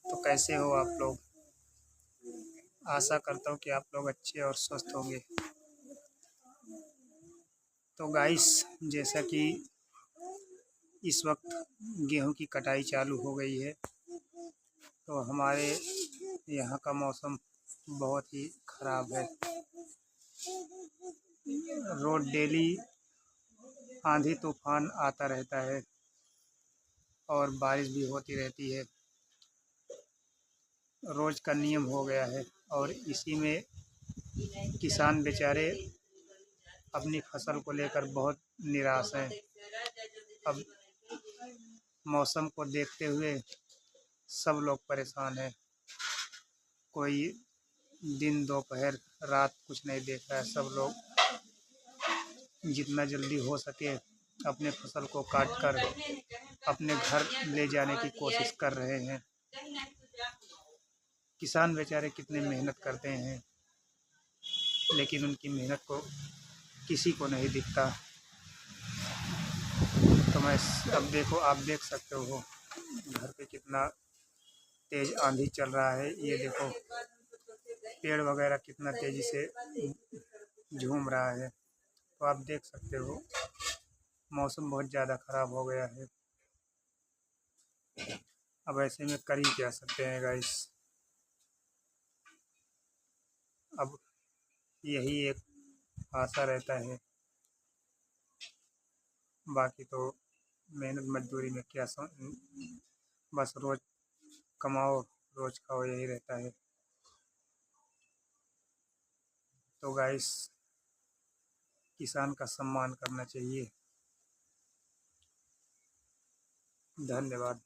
तो कैसे हो आप लोग। आशा करता हूँ कि आप लोग अच्छे और स्वस्थ होंगे। तो गाइस, जैसा कि इस वक्त गेहूं की कटाई चालू हो गई है, तो हमारे यहाँ का मौसम बहुत ही ख़राब है। रोज डेली आंधी तूफान आता रहता है और बारिश भी होती रहती है। रोज़ का नियम हो गया है और इसी में किसान बेचारे अपनी फसल को लेकर बहुत निराश हैं। अब मौसम को देखते हुए सब लोग परेशान हैं। कोई दिन दोपहर रात कुछ नहीं देख रहा है। सब लोग जितना जल्दी हो सके अपने फसल को काट कर अपने घर ले जाने की कोशिश कर रहे हैं। किसान बेचारे कितने मेहनत करते हैं, लेकिन उनकी मेहनत को किसी को नहीं दिखता। तो मैं अब देखो, आप देख सकते हो घर पे कितना तेज आंधी चल रहा है। ये देखो पेड़ वगैरह कितना तेजी से झूम रहा है। तो आप देख सकते हो मौसम बहुत ज़्यादा ख़राब हो गया है। अब ऐसे में कर ही क्या सकते हैं गाइस। अब यही एक आशा रहता है, बाकी तो मेहनत मजदूरी में क्या बस रोज़ कमाओ रोज़ खाओ, यही रहता है। तो गाइस, किसान का सम्मान करना चाहिए। धन्यवाद।